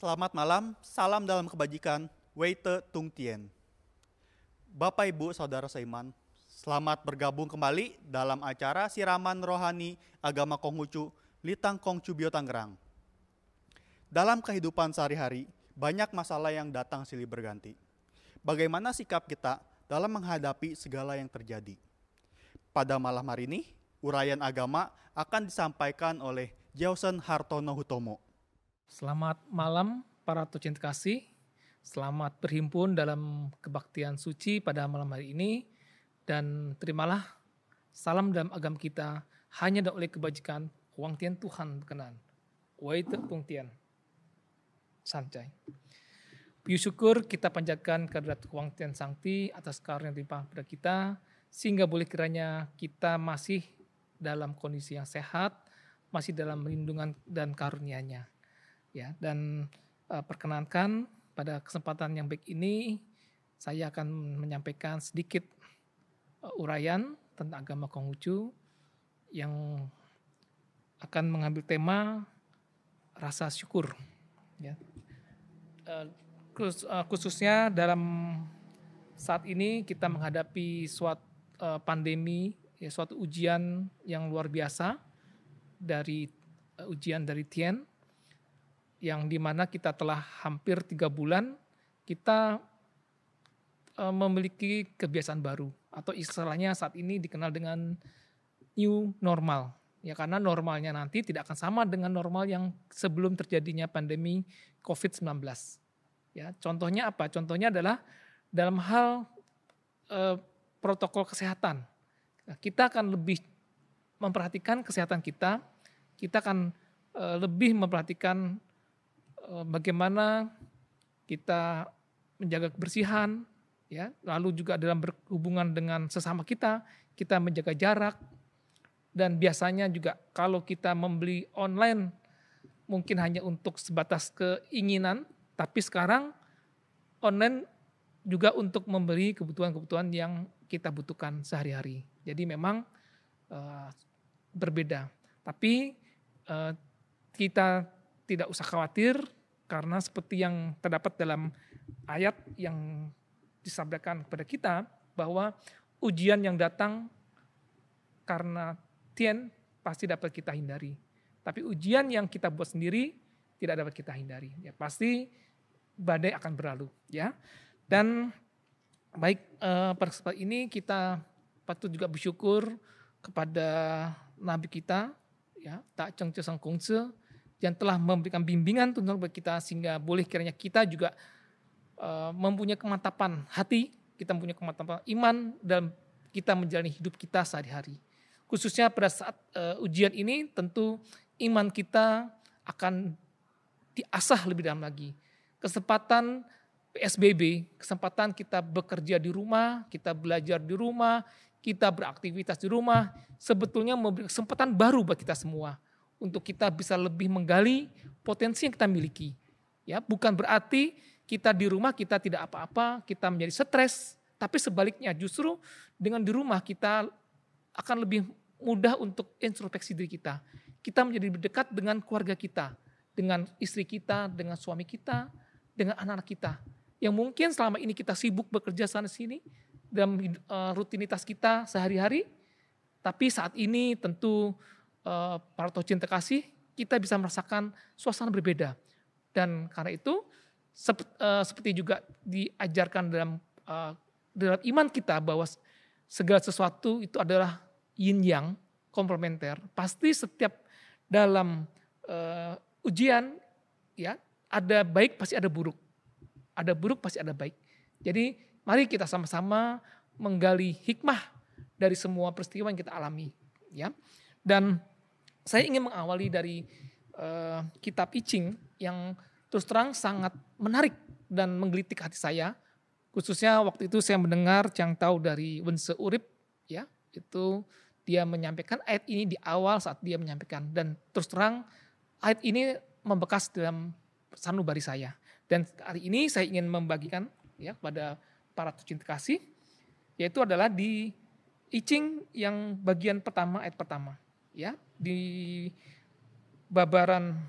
Selamat malam, salam dalam kebajikan, Weite Tung Tien. Bapak Ibu Saudara Seiman, selamat bergabung kembali dalam acara Siraman Rohani Agama Konghucu Litang Kongcu Bio Tangerang. Dalam kehidupan sehari-hari, banyak masalah yang datang silih berganti. Bagaimana sikap kita dalam menghadapi segala yang terjadi? Pada malam hari ini, uraian agama akan disampaikan oleh Jausen Hartono Hutomo. Selamat malam para tercinta kasih. Selamat berhimpun dalam kebaktian suci pada malam hari ini. Dan terimalah salam dalam agama kita hanya oleh kebajikan Huang Tian Tuhan berkenan. Wei Tung Tian. Sanjay. Puji syukur kita panjatkan kehadirat Huang Tian Sangti atas karunia yang dilimpahkan pada kita, sehingga boleh kiranya kita masih dalam kondisi yang sehat, masih dalam perlindungan dan karunia-Nya. Ya, dan perkenankan pada kesempatan yang baik ini saya akan menyampaikan sedikit uraian tentang agama Konghucu yang akan mengambil tema rasa syukur. Ya. Khususnya dalam saat ini kita menghadapi suatu pandemi, ya, suatu ujian yang luar biasa dari ujian dari Tien, yang dimana kita telah hampir 3 bulan kita memiliki kebiasaan baru, atau istilahnya saat ini dikenal dengan new normal. Ya, karena normalnya nanti tidak akan sama dengan normal yang sebelum terjadinya pandemi COVID-19. Ya, contohnya apa? Contohnya adalah dalam hal protokol kesehatan. Nah, kita akan lebih memperhatikan kesehatan kita akan lebih memperhatikan bagaimana kita menjaga kebersihan, ya, lalu juga dalam berhubungan dengan sesama kita menjaga jarak. Dan biasanya juga kalau kita membeli online mungkin hanya untuk sebatas keinginan, tapi sekarang online juga untuk membeli kebutuhan-kebutuhan yang kita butuhkan sehari-hari. Jadi memang berbeda. Tapi kita tidak usah khawatir, karena seperti yang terdapat dalam ayat yang disabdakan kepada kita, bahwa ujian yang datang karena Tien pasti dapat kita hindari. Tapi ujian yang kita buat sendiri tidak dapat kita hindari. Ya, pasti badai akan berlalu. Ya. Dan baik, pada kesempatan ini kita patut juga bersyukur kepada Nabi kita, ya, Tak Cheng Chesang Kongse, yang telah memberikan bimbingan tuntunan bagi kita, sehingga boleh kiranya kita juga mempunyai kemantapan hati, kita mempunyai kemantapan iman dalam kita menjalani hidup kita sehari-hari. Khususnya pada saat ujian ini tentu iman kita akan diasah lebih dalam lagi. Kesempatan PSBB, kesempatan kita bekerja di rumah, kita belajar di rumah, kita beraktivitas di rumah, sebetulnya memberi kesempatan baru bagi kita semua untuk kita bisa lebih menggali potensi yang kita miliki. Ya, bukan berarti kita di rumah kita tidak apa-apa, kita menjadi stres, tapi sebaliknya justru dengan di rumah kita akan lebih mudah untuk introspeksi diri kita. Kita menjadi lebih dekat dengan keluarga kita, dengan istri kita, dengan suami kita, dengan anak-anak kita. Yang mungkin selama ini kita sibuk bekerja sana sini dalam rutinitas kita sehari-hari, tapi saat ini tentu para tercinta kasih, kita bisa merasakan suasana berbeda. Dan karena itu seperti juga diajarkan dalam iman kita bahwa segala sesuatu itu adalah yin yang komplementer. Pasti setiap dalam ujian, ya, ada baik pasti ada buruk. Ada buruk pasti ada baik. Jadi mari kita sama-sama menggali hikmah dari semua peristiwa yang kita alami, ya. Dan saya ingin mengawali dari kitab I Ching yang terus terang sangat menarik dan menggelitik hati saya. Khususnya waktu itu saya mendengar Chang Tao dari Wen Se Urip, ya, itu dia menyampaikan ayat ini di awal saat dia menyampaikan, dan terus terang ayat ini membekas dalam sanubari saya. Dan hari ini saya ingin membagikan, ya, kepada para tercinta kasih, yaitu adalah di I Ching yang bagian pertama, ayat pertama. Ya, di babaran,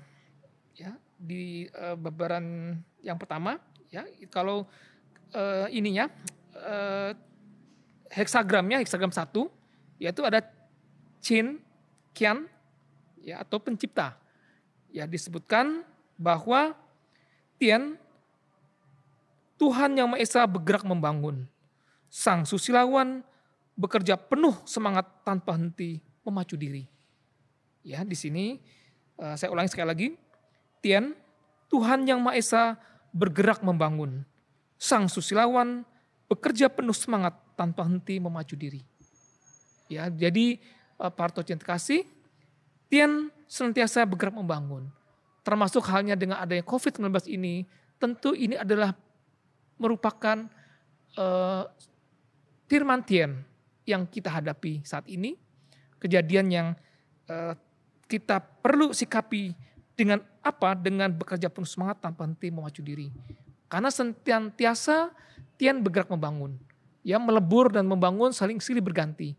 ya, di babaran yang pertama, ya. Kalau ininya heksagram 1, yaitu ada Chin, Kian, ya, atau pencipta. Ya, disebutkan bahwa Tien, Tuhan yang Maha Esa bergerak membangun. Sang susilawan bekerja penuh semangat tanpa henti memacu diri. Ya, di sini saya ulangi sekali lagi. Tien, Tuhan yang Maha Esa bergerak membangun. Sang susilawan bekerja penuh semangat tanpa henti memacu diri. Ya, jadi para yang terkasih, Tien senantiasa bergerak membangun. Termasuk halnya dengan adanya COVID-19 ini, tentu ini adalah merupakan firman Tien yang kita hadapi saat ini. Kejadian yang kita perlu sikapi dengan apa? Dengan bekerja penuh semangat tanpa henti memacu diri. Karena senantiasa Tien bergerak membangun. Ya, melebur dan membangun saling silih berganti.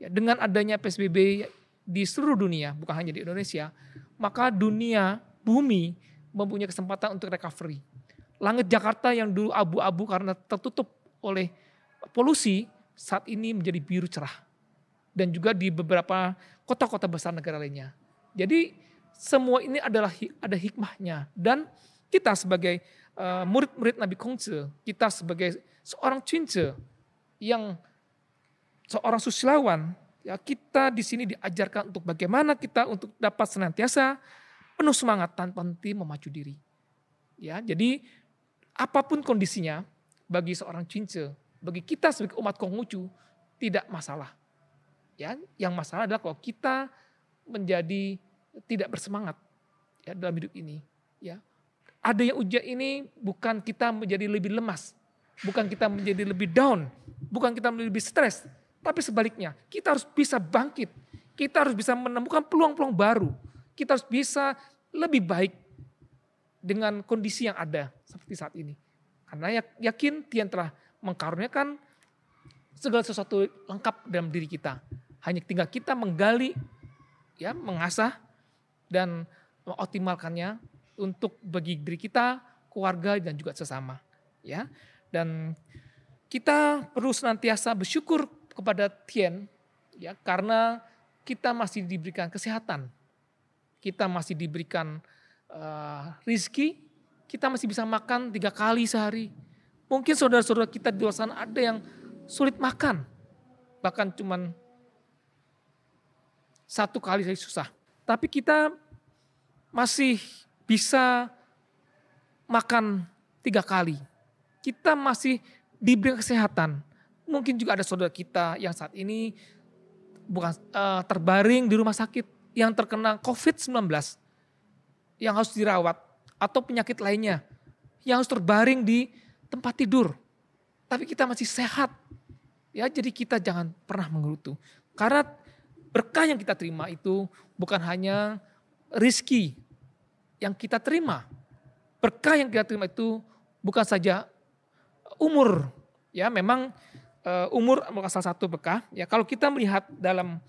Ya, dengan adanya PSBB di seluruh dunia, bukan hanya di Indonesia, maka dunia, bumi mempunyai kesempatan untuk recovery. Langit Jakarta yang dulu abu-abu karena tertutup oleh polusi, saat ini menjadi biru cerah. Dan juga di beberapa kota-kota besar negara lainnya. Jadi semua ini adalah ada hikmahnya. Dan kita sebagai murid-murid Nabi Kongce, kita sebagai seorang Cunce, yang seorang susilawan, ya, kita di sini diajarkan untuk bagaimana kita untuk dapat senantiasa penuh semangat tanpa henti memacu diri. Ya, jadi apapun kondisinya bagi seorang Cunce, bagi kita sebagai umat Konghucu tidak masalah. Ya, yang masalah adalah kalau kita menjadi tidak bersemangat, ya, dalam hidup ini. Ya, adanya ujian ini bukan kita menjadi lebih lemas, bukan kita menjadi lebih down, bukan kita menjadi lebih stres. Tapi sebaliknya, kita harus bisa bangkit. Kita harus bisa menemukan peluang-peluang baru. Kita harus bisa lebih baik dengan kondisi yang ada seperti saat ini. Karena yakin Tien telah mengkaruniakan segala sesuatu lengkap dalam diri kita. Hanya tinggal kita menggali, ya, mengasah dan mengoptimalkannya untuk bagi diri kita, keluarga dan juga sesama. Ya, dan kita perlu senantiasa bersyukur kepada Tien, ya, karena kita masih diberikan kesehatan, kita masih diberikan rizki, kita masih bisa makan 3 kali sehari. Mungkin saudara-saudara kita di luar sana ada yang sulit makan, bahkan cuman 1 kali saja susah. Tapi kita masih bisa makan 3 kali. Kita masih diberi kesehatan. Mungkin juga ada saudara kita yang saat ini bukan terbaring di rumah sakit yang terkena COVID-19, yang harus dirawat, atau penyakit lainnya yang harus terbaring di tempat tidur. Tapi kita masih sehat. Ya, jadi kita jangan pernah mengeluh. Karena berkah yang kita terima itu bukan hanya rizki yang kita terima. Berkah yang kita terima itu bukan saja umur. Ya, memang umur merupakan salah satu berkah. Ya, kalau kita melihat dalam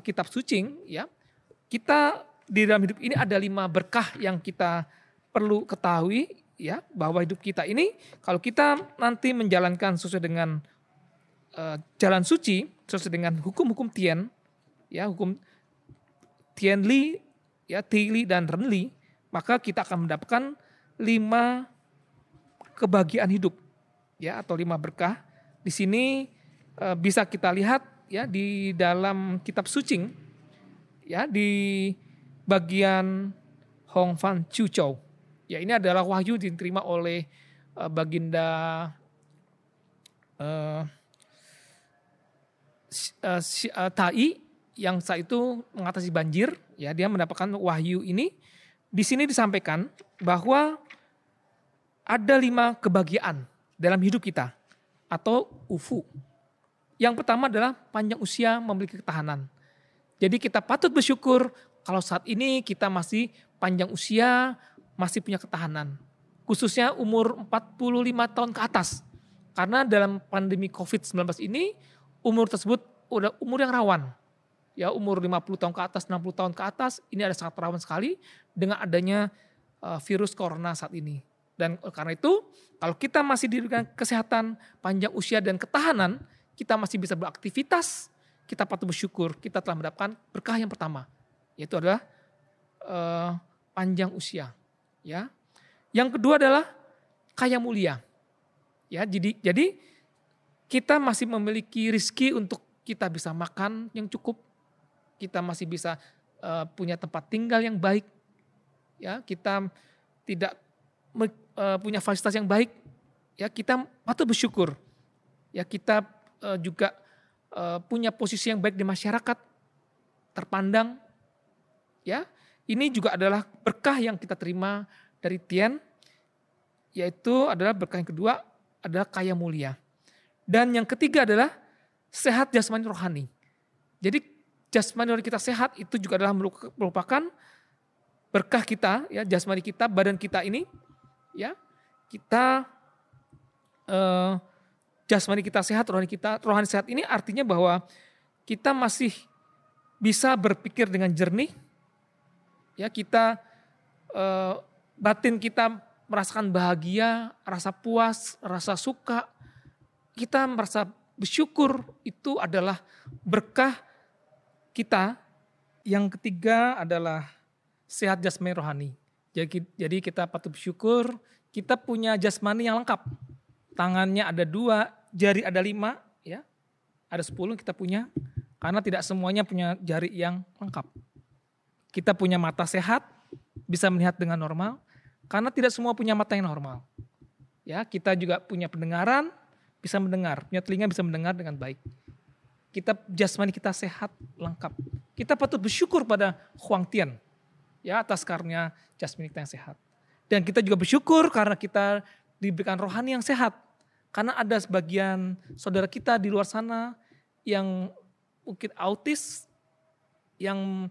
kitab suci, ya, kita di dalam hidup ini ada 5 berkah yang kita perlu ketahui, ya, bahwa hidup kita ini kalau kita nanti menjalankan sesuai dengan jalan suci, sesuai dengan hukum-hukum Tien, ya, hukum Tien Li, ya, Ti Li dan Ren Li, maka kita akan mendapatkan 5 kebahagiaan hidup, ya, atau 5 berkah. Di sini bisa kita lihat, ya, di dalam kitab suci, ya, di bagian Hong Fan Chu Chou. Ya, ini adalah wahyu diterima oleh Baginda Tai yang saat itu mengatasi banjir. Ya, dia mendapatkan wahyu ini. Di sini disampaikan bahwa ada 5 kebahagiaan dalam hidup kita atau UFU. Yang pertama adalah panjang usia memiliki ketahanan. Jadi kita patut bersyukur kalau saat ini kita masih panjang usia, masih punya ketahanan. Khususnya umur 45 tahun ke atas. Karena dalam pandemi COVID-19 ini, umur tersebut udah umur yang rawan. Ya, umur 50 tahun ke atas, 60 tahun ke atas, ini ada sangat rawan sekali dengan adanya virus corona saat ini. Dan karena itu, kalau kita masih diberikan kesehatan, panjang usia dan ketahanan, kita masih bisa beraktivitas, kita patut bersyukur kita telah mendapatkan berkah yang pertama, yaitu adalah panjang usia. Ya, yang kedua adalah kaya mulia. Ya, jadi kita masih memiliki rezeki untuk kita bisa makan yang cukup, kita masih bisa punya tempat tinggal yang baik. Ya, kita tidak punya fasilitas yang baik, ya kita patut bersyukur. Ya kita juga punya posisi yang baik di masyarakat, terpandang. Ya, ini juga adalah berkah yang kita terima dari Tien, yaitu adalah berkah yang kedua adalah kaya mulia. Dan yang ketiga adalah sehat jasmani rohani. Jadi jasmani rohani kita sehat itu juga adalah merupakan berkah kita, ya jasmani kita, badan kita ini. Ya, kita jasmani kita sehat, rohani sehat ini artinya bahwa kita masih bisa berpikir dengan jernih. Ya, kita batin kita merasakan bahagia, rasa puas, rasa suka. Kita merasa bersyukur, itu adalah berkah kita. Yang ketiga adalah sehat jasmani rohani. Jadi kita patut bersyukur, kita punya jasmani yang lengkap. Tangannya ada 2, jari ada 5, ya. Ada 10 kita punya, karena tidak semuanya punya jari yang lengkap. Kita punya mata sehat, bisa melihat dengan normal, karena tidak semua punya mata yang normal. Ya, kita juga punya pendengaran, bisa mendengar, punya telinga bisa mendengar dengan baik. Kita jasmani kita sehat, lengkap. Kita patut bersyukur pada Huang Tian, ya atas karunia jasmani kita yang sehat. Dan kita juga bersyukur karena kita diberikan rohani yang sehat. Karena ada sebagian saudara kita di luar sana yang mungkin autis, yang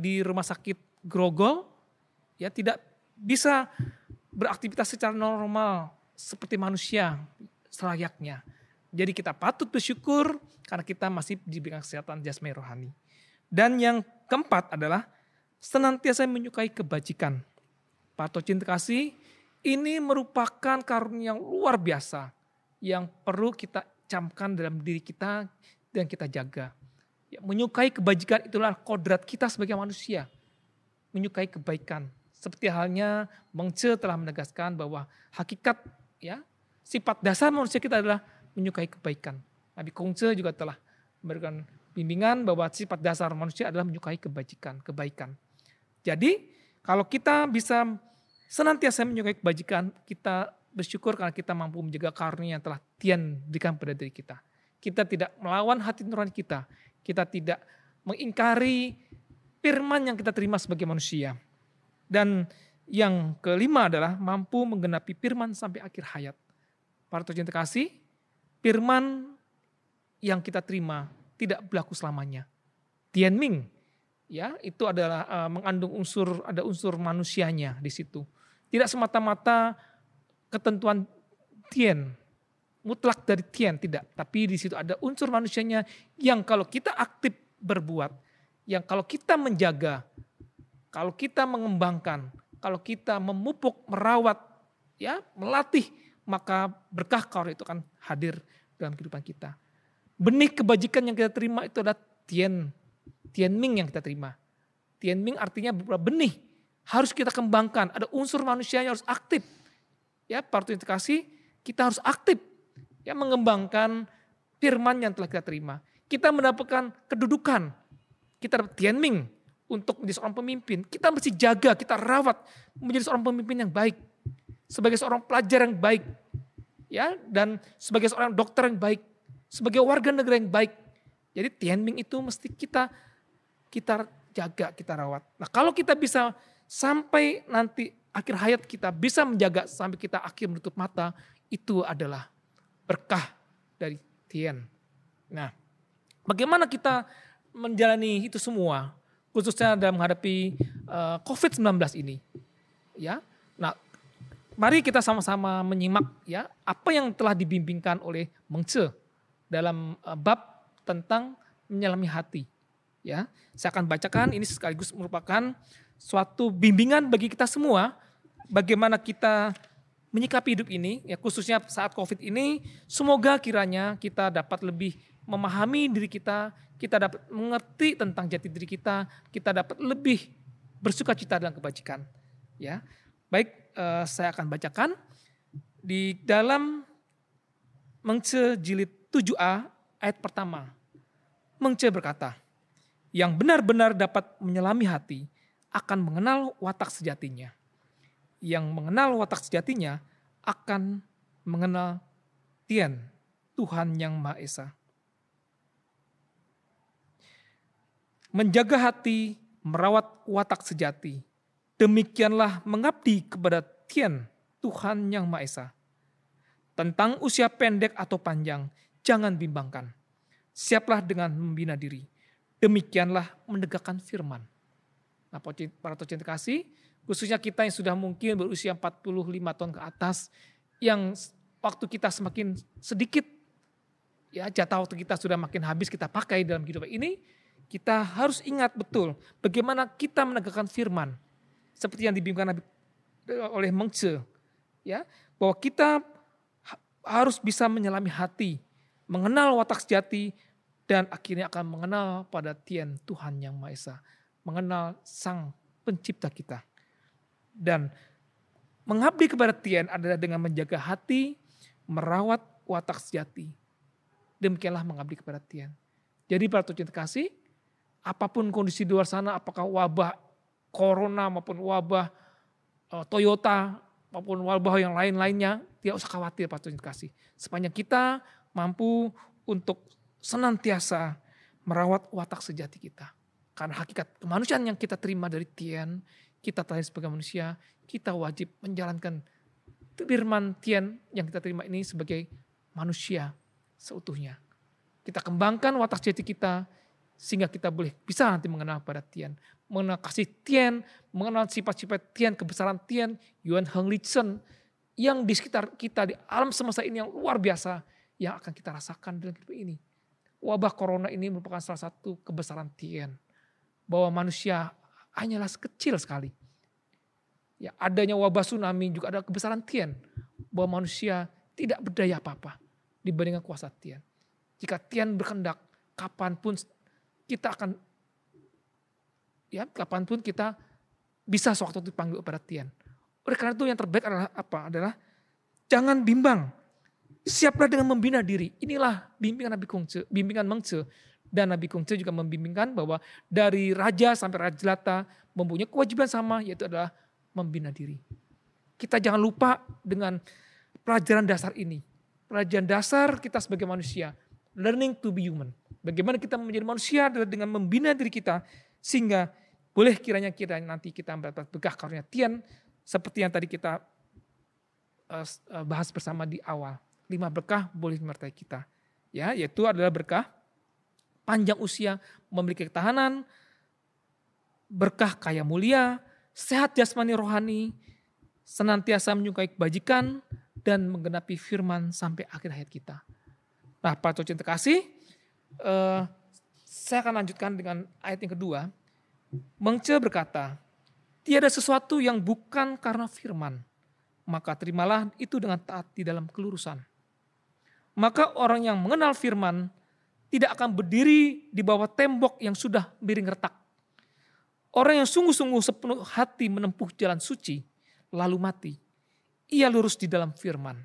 di rumah sakit Grogol, ya tidak bisa beraktivitas secara normal seperti manusia selayaknya. Jadi kita patut bersyukur karena kita masih diberikan kesehatan jasmani rohani. Dan yang keempat adalah senantiasa menyukai kebajikan. Para cinta kasih, ini merupakan karunia yang luar biasa yang perlu kita camkan dalam diri kita dan kita jaga. Ya, menyukai kebajikan itulah kodrat kita sebagai manusia. Menyukai kebaikan. Seperti halnya Meng Tze telah menegaskan bahwa hakikat, ya sifat dasar manusia kita adalah menyukai kebaikan. Nabi Kong Tze juga telah memberikan bimbingan bahwa sifat dasar manusia adalah menyukai kebaikan. Jadi kalau kita bisa senantiasa menyukai kebajikan, kita bersyukur karena kita mampu menjaga karunia yang telah Tien berikan pada diri kita. Kita tidak melawan hati nurani kita. Kita tidak mengingkari firman yang kita terima sebagai manusia. Dan yang kelima adalah mampu menggenapi firman sampai akhir hayat. Para tercinta kasih, firman yang kita terima tidak berlaku selamanya. Tianming, ya itu adalah mengandung ada unsur manusianya di situ. Tidak semata-mata ketentuan Tien, mutlak dari Tien, tidak. Tapi di situ ada unsur manusianya yang kalau kita aktif berbuat, yang kalau kita menjaga, kalau kita mengembangkan, kalau kita memupuk, merawat, ya melatih, maka berkah karunia itu akan hadir dalam kehidupan kita. Benih kebajikan yang kita terima itu adalah Tianming yang kita terima. Tianming artinya benih, harus kita kembangkan. Ada unsur manusia yang harus aktif. Ya, para tercinta kasih, kita harus aktif, ya mengembangkan firman yang telah kita terima. Kita mendapatkan kedudukan, kita dapat Tianming untuk menjadi seorang pemimpin. Kita mesti jaga, kita rawat menjadi seorang pemimpin yang baik, sebagai seorang pelajar yang baik, ya dan sebagai seorang dokter yang baik, sebagai warga negara yang baik. Jadi Tianming itu mesti kita jaga, kita rawat. Nah kalau kita bisa sampai nanti akhir hayat kita bisa menjaga sampai kita akhir menutup mata, itu adalah berkah dari Tien. Nah, bagaimana kita menjalani itu semua, khususnya dalam menghadapi COVID-19 ini? Ya, nah, mari kita sama-sama menyimak ya apa yang telah dibimbingkan oleh Meng Tze dalam bab tentang menyelami hati. Ya, saya akan bacakan ini sekaligus merupakan suatu bimbingan bagi kita semua, bagaimana kita menyikapi hidup ini, ya khususnya saat COVID ini, semoga kiranya kita dapat lebih memahami diri kita dapat mengerti tentang jati diri kita dapat lebih bersukacita dalam kebajikan. Ya, baik, saya akan bacakan di dalam Mengce jilid 7a ayat pertama. Mengce berkata, yang benar-benar dapat menyelami hati akan mengenal watak sejatinya. Yang mengenal watak sejatinya akan mengenal Tien, Tuhan yang Maha Esa. Menjaga hati, merawat watak sejati. Demikianlah mengabdi kepada Tien, Tuhan yang Maha Esa. Tentang usia pendek atau panjang, jangan bimbangkan. Siaplah dengan membina diri. Demikianlah menegakkan firman. Nah, para tercinta kasih, khususnya kita yang sudah mungkin berusia 45 tahun ke atas, yang waktu kita semakin sedikit, ya jatah waktu kita sudah makin habis kita pakai dalam kehidupan ini, kita harus ingat betul bagaimana kita menegakkan firman. Seperti yang dibimbingkan oleh Mengce, ya, bahwa kita harus bisa menyelami hati, mengenal watak sejati, dan akhirnya akan mengenal pada Tien, Tuhan yang Maha Esa, mengenal Sang Pencipta kita. Dan mengabdi kepada Tien adalah dengan menjaga hati, merawat watak sejati. Demikianlah mengabdi kepada Tien. Jadi para tercinta kasih, apapun kondisi di luar sana, apakah wabah corona maupun wabah Toyota maupun wabah yang lain-lainnya, tidak usah khawatir para tercinta kasih. Sepanjang kita mampu untuk senantiasa merawat watak sejati kita. Karena hakikat kemanusiaan yang kita terima dari Tien, kita terlahir sebagai manusia, kita wajib menjalankan firman Tien yang kita terima ini sebagai manusia seutuhnya. Kita kembangkan watak sejati kita sehingga kita boleh bisa nanti mengenal pada Tien, mengenal kasih Tien, mengenal sifat-sifat Tien, kebesaran Tien, Yuan Heng Lichen yang di sekitar kita di alam semesta ini yang luar biasa yang akan kita rasakan dalam hidup ini. Wabah corona ini merupakan salah satu kebesaran Tien, bahwa manusia hanyalah kecil sekali. Ya, adanya wabah tsunami juga ada kebesaran Tien, bahwa manusia tidak berdaya apa-apa dibandingkan kuasa Tien. Jika Tien berkehendak, kapanpun kita bisa sewaktu itu dipanggil kepada Tien. Oleh karena itu yang terbaik adalah apa? Adalah jangan bimbang. Siaplah dengan membina diri. Inilah bimbingan bimbingan Mengce. Dan Nabi Kongce juga membimbingkan bahwa dari raja sampai raja jelata mempunyai kewajiban sama, yaitu adalah membina diri. Kita jangan lupa dengan pelajaran dasar ini. Pelajaran dasar kita sebagai manusia. Learning to be human. Bagaimana kita menjadi manusia adalah dengan membina diri kita. Sehingga boleh kiranya nanti kita mendapat berkah karunia Tien. Seperti yang tadi kita bahas bersama di awal. 5 berkah boleh menyertai kita. Ya, yaitu adalah berkah panjang usia, memiliki ketahanan, berkah kaya mulia, sehat jasmani rohani, senantiasa menyukai kebajikan, dan menggenapi firman sampai akhir hayat kita. Nah, para tercinta kasih, saya akan lanjutkan dengan ayat yang kedua. Mengce berkata, tiada sesuatu yang bukan karena firman, maka terimalah itu dengan taat di dalam kelurusan. Maka orang yang mengenal firman tidak akan berdiri di bawah tembok yang sudah miring retak. Orang yang sungguh-sungguh sepenuh hati menempuh jalan suci, lalu mati. Ia lurus di dalam firman.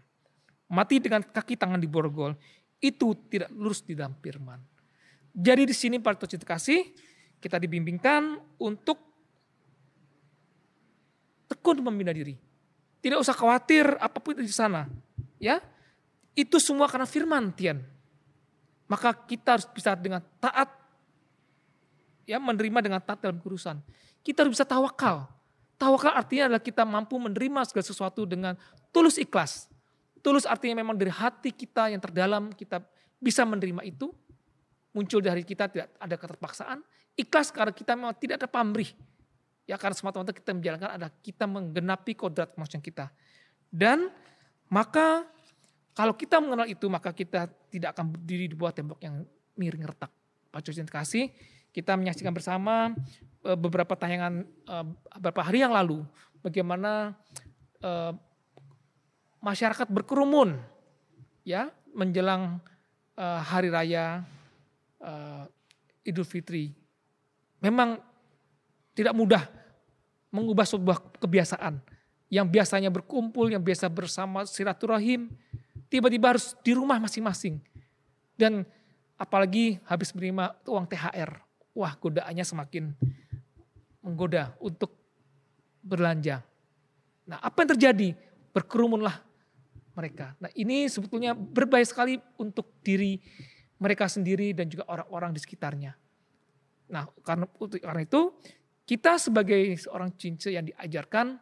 Mati dengan kaki tangan di borgol, itu tidak lurus di dalam firman. Jadi di sini para tercinta kasih, kita dibimbingkan untuk tekun membina diri. Tidak usah khawatir apapun di sana. Ya, itu semua karena firman Tien. Maka kita harus bisa dengan taat, ya menerima dengan taat dalam kurusan. Kita harus bisa tawakal. Tawakal artinya adalah kita mampu menerima segala sesuatu dengan tulus ikhlas. Tulus artinya memang dari hati kita yang terdalam kita bisa menerima itu. Muncul dari kita tidak ada keterpaksaan. Ikhlas karena kita memang tidak ada pamrih. Ya karena semata-mata kita menjalankan adalah kita menggenapi kodrat kemanusiaan kita. Dan maka kalau kita mengenal itu, maka kita tidak akan berdiri di bawah tembok yang miring retak. Pak Josin kasih, kita menyaksikan bersama beberapa tayangan beberapa hari yang lalu bagaimana masyarakat berkerumun ya menjelang hari raya Idul Fitri. Memang tidak mudah mengubah sebuah kebiasaan yang biasanya berkumpul, yang biasa bersama silaturahim, tiba-tiba harus di rumah masing-masing. Dan apalagi habis menerima uang THR. Wah, godaannya semakin menggoda untuk belanja. Nah, apa yang terjadi? Berkerumunlah mereka. Nah, ini sebetulnya berbahaya sekali untuk diri mereka sendiri dan juga orang-orang di sekitarnya. Nah, karena itu kita sebagai seorang cince yang diajarkan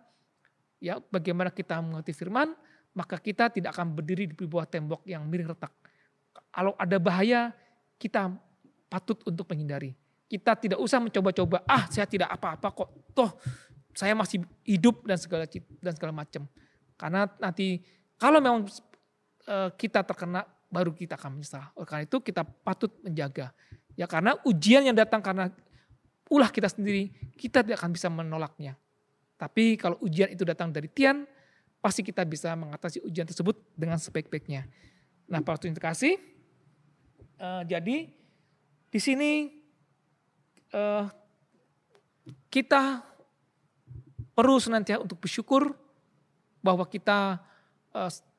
ya bagaimana kita mengerti firman, maka kita tidak akan berdiri di bawah tembok yang miring retak. Kalau ada bahaya, kita patut untuk menghindari. Kita tidak usah mencoba-coba, saya tidak apa-apa kok, toh saya masih hidup dan segala macam. Karena nanti kalau memang kita terkena, baru kita akan menyesal. Oleh karena itu kita patut menjaga. Ya karena ujian yang datang karena ulah kita sendiri, kita tidak akan bisa menolaknya. Tapi kalau ujian itu datang dari Tuhan, pasti kita bisa mengatasi ujian tersebut dengan sebaik-baiknya. Nah, para tuan terkasih, jadi di sini kita perlu senantiasa untuk bersyukur bahwa kita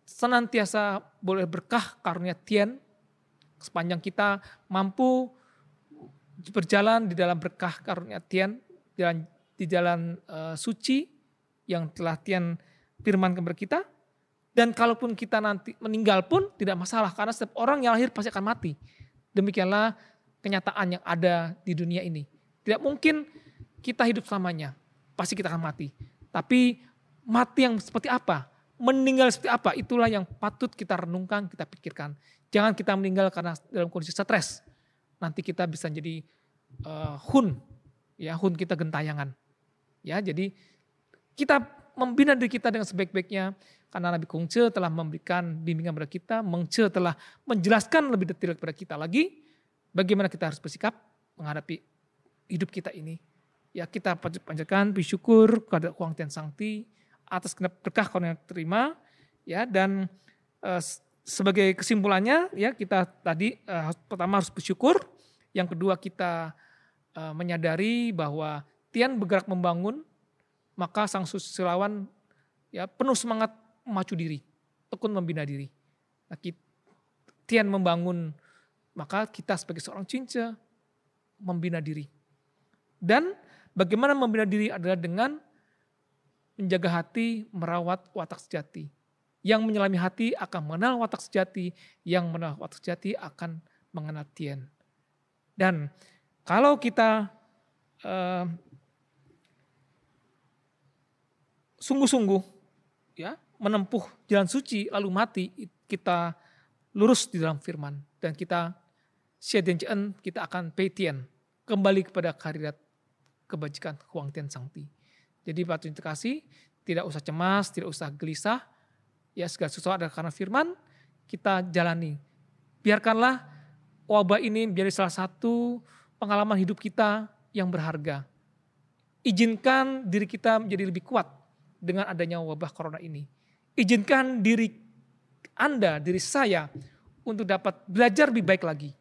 senantiasa boleh berkah karunia Tuhan sepanjang kita mampu berjalan di dalam berkah karunia Tuhan di jalan suci yang telah Tuhan firmankan kepada kita. Dan kalaupun kita nanti meninggal pun tidak masalah karena setiap orang yang lahir pasti akan mati. Demikianlah kenyataan yang ada di dunia ini. Tidak mungkin kita hidup selamanya, pasti kita akan mati. Tapi mati yang seperti apa? Meninggal seperti apa? Itulah yang patut kita renungkan, kita pikirkan. Jangan kita meninggal karena dalam kondisi stres. Nanti kita bisa jadi hun kita gentayangan. Ya, jadi kita membina diri kita dengan sebaik-baiknya karena Nabi Kongce telah memberikan bimbingan kepada kita, Mengce telah menjelaskan lebih detail kepada kita lagi bagaimana kita harus bersikap menghadapi hidup kita ini. Ya, kita panjatkan bersyukur kepada Huang Tian Sangti atas berkah yang terima, ya, dan sebagai kesimpulannya ya kita tadi pertama harus bersyukur, yang kedua kita menyadari bahwa Tian bergerak membangun, maka sang susilawan ya penuh semangat memacu diri, tekun membina diri. Nah, Tian membangun, maka kita sebagai seorang cince membina diri. Dan bagaimana membina diri adalah dengan menjaga hati, merawat watak sejati. Yang menyelami hati akan mengenal watak sejati, yang mengenal watak sejati akan mengenal Tian. Dan kalau kita sungguh-sungguh ya menempuh jalan suci lalu mati, kita lurus di dalam firman dan kita kita akan Tian kembali kepada hadirat kebajikan Huang Tian Sangti. Jadi patut terkasih, tidak usah cemas, tidak usah gelisah. Ya, segala sesuatu adalah karena firman, kita jalani. Biarkanlah wabah ini menjadi salah satu pengalaman hidup kita yang berharga. Izinkan diri kita menjadi lebih kuat dengan adanya wabah corona ini. Izinkan diri Anda, diri saya untuk dapat belajar lebih baik lagi.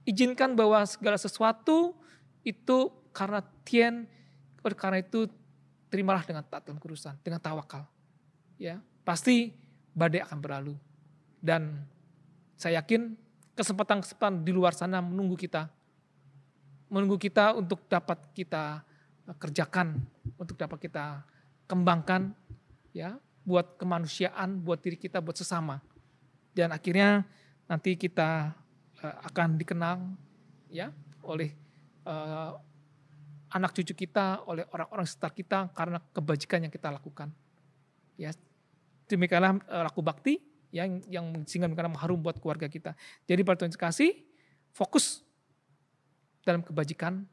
Izinkan bahwa segala sesuatu itu karena Tian, karena itu terimalah dengan taat dan kudusan, dengan tawakal. Ya, pasti badai akan berlalu. Dan saya yakin kesempatan-kesempatan di luar sana menunggu kita untuk dapat kita kerjakan, untuk dapat kita kembangkan, ya, buat kemanusiaan, buat diri kita, buat sesama. Dan akhirnya nanti kita akan dikenal, ya, oleh anak cucu kita, oleh orang-orang sekitar kita karena kebajikan yang kita lakukan. Ya, demikianlah laku bakti yang sehingga mengharum buat keluarga kita. Jadi para Tuhan kasih, fokus dalam kebajikan,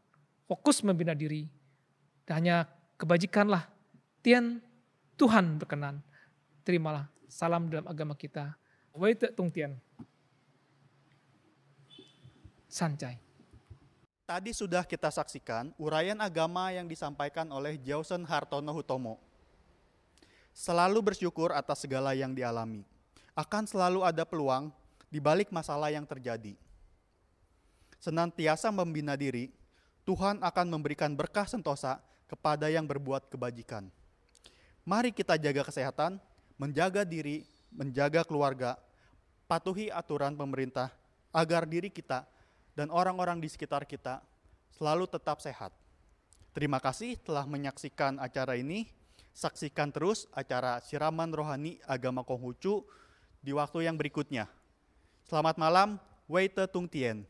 fokus membina diri. Dan hanya kebajikanlah Tuhan berkenan. Terimalah salam dalam agama kita. Wei te tung Tian. Sancai. Tadi sudah kita saksikan uraian agama yang disampaikan oleh Jausen Hartono Hutomo. Selalu bersyukur atas segala yang dialami. Akan selalu ada peluang di balik masalah yang terjadi. Senantiasa membina diri, Tuhan akan memberikan berkah sentosa kepada yang berbuat kebajikan. Mari kita jaga kesehatan, menjaga diri, menjaga keluarga, patuhi aturan pemerintah agar diri kita dan orang-orang di sekitar kita selalu tetap sehat. Terima kasih telah menyaksikan acara ini. Saksikan terus acara Siraman Rohani Agama Konghucu di waktu yang berikutnya. Selamat malam, Wei Te Tung Tien.